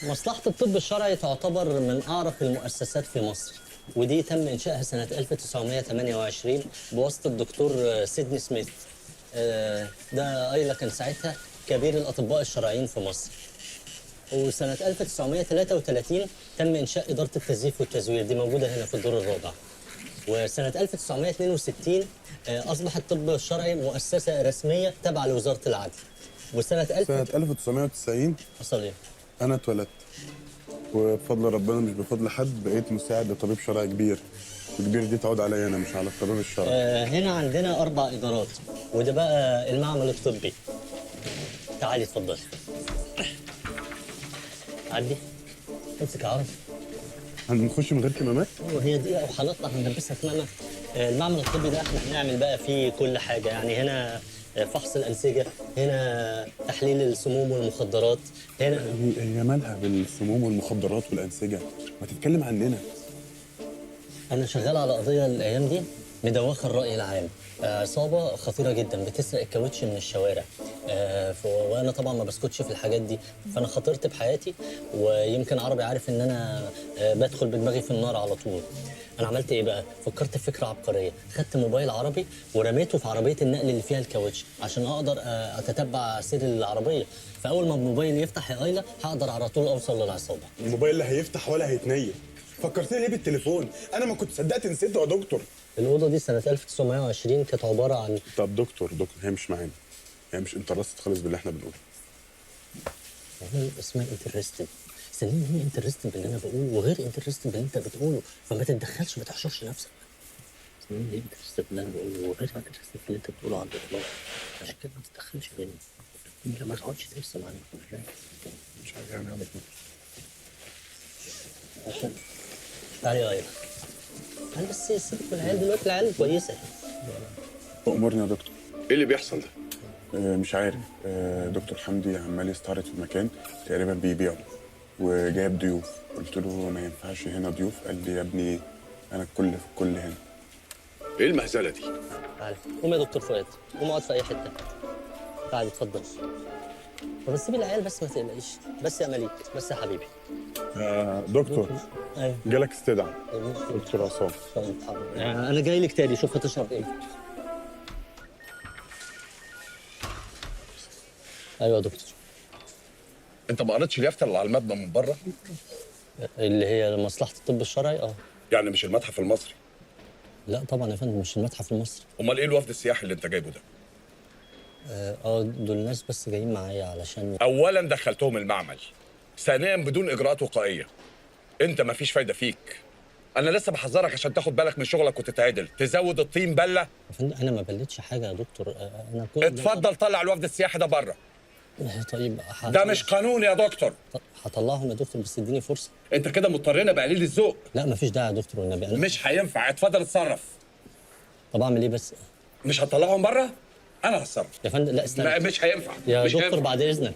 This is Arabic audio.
مصلحة الطب الشرعي تعتبر من أعرق المؤسسات في مصر، ودي تم إنشائها سنة 1928 بواسطة الدكتور سيدني سميث. ده أيلا كان ساعتها كبير الأطباء الشرعيين في مصر. وسنة 1933 تم إنشاء إدارة التزييف والتزوير، دي موجودة هنا في الدور الرابع. وسنة 1962 أصبح الطب الشرعي مؤسسة رسمية تابعة لوزارة العدل. وسنة سنة 1990 حصل إيه؟ أنا اتولدت، وبفضل ربنا مش بفضل حد بقيت مساعد لطبيب شرعي كبير. الكبير دي تعود عليا أنا مش على الطبيب الشرعي. هنا عندنا 4 إدارات، وده بقى المعمل الطبي. تعالي اتفضلي. عدي. امسك يا عرب. هنخش من غير كمامات؟ وهي دقيقة وهنطلع هنلبسها كمامة. المعمل الطبي ده احنا هنعمل بقى فيه كل حاجة، يعني هنا فحص الأنسجة، هنا تحليل السموم والمخدرات، هنا هي مالها بالسموم والمخدرات والأنسجة؟ ما تتكلم عننا. أنا شغال على قضية الأيام دي مدوخة الرأي العام. عصابة خطيرة جدا بتسرق الكاوتش من الشوارع. وأنا طبعا ما بسكتش في الحاجات دي، فأنا خاطرت بحياتي. ويمكن عربي عارف إن أنا بدخل بدماغي في النار على طول. أنا عملت إيه بقى؟ فكرت في فكرة عبقرية، خدت موبايل عربي ورميته في عربية النقل اللي فيها الكاوتش عشان أقدر أتتبع سير العربية. فأول ما الموبايل يفتح يا أيلا هقدر على طول أوصل للعصابة. الموبايل لا هيفتح ولا هيتنيل. فكرتني ليه بالتليفون؟ أنا ما كنت صدقت نسيته يا دكتور. الأوضة دي سنة 1920 كانت عبارة عن طب دكتور هي مش معانا، هي مش انترست خالص باللي احنا بنقوله. يعني اسمها انترستد. سليم هي انترستد باللي انا بقوله وغير انترستد باللي انت بتقوله، فما تتدخلش ما تحشرش نفسك. سليم هي انترستد باللي انا بقوله وغير انترستد باللي انت بتقوله على الاطلاق، عشان كده ما تتدخلش بيني. انت ما تقعدش ترسم عليا. مش عارف يعني اعمل عشان تعالي يا ايضا. تعالي بس سيبك من العيال دلوقتي، العيال كويسه. أمرني يا دكتور. ايه اللي بيحصل ده؟ مش عارف. دكتور حمدي عمال يستعرض في مكان تقريبا بيبيعه وجايب ضيوف. قلت له ما ينفعش هنا ضيوف. قال لي يا ابني انا الكل في الكل هنا. ايه المهزله دي؟ تعالي قوم يا دكتور فؤاد، قوم اقعد في اي حته. تعالي اتفضل. طب سيب العيال بس ما تقلقيش. بس يا مليك، بس يا حبيبي. دكتور ايوه جالك استدعاء. دكتور عصام. انا جاي لك تاني، شوف هتشرب ايه. ايوه يا دكتور. انت ما قريتش اليافطه اللي على المبنى من بره؟ اللي هي مصلحة الطب الشرعي؟ يعني مش المتحف المصري؟ لا طبعا يا فندم، مش المتحف المصري. امال ايه الوفد السياحي اللي انت جايبه ده؟ دول ناس بس جايين معايا علشان اولا دخلتهم المعمل، ثانيا بدون اجراءات وقائيه. انت ما فيش فايده فيك. انا لسه بحذرك عشان تاخد بالك من شغلك وتتعدل، تزود الطين بله. يا فندم انا ما بلتش حاجه يا دكتور. انا كل اتفضل طلع الوفد السياحي ده بره. طيب ده مش قانون يا دكتور. هطلعهم يا دكتور، بس اديني فرصه. انت كده مضطرنا بقليل الذوق. لا مفيش داعي يا دكتور والنبي. انا مش هينفع، اتفضل اتصرف. طب اعمل ايه بس؟ مش هتطلعهم بره؟ انا هتصرف. يا فندم لا استنى. لا مش هينفع. يا مش دكتور هينفع. بعد اذنك.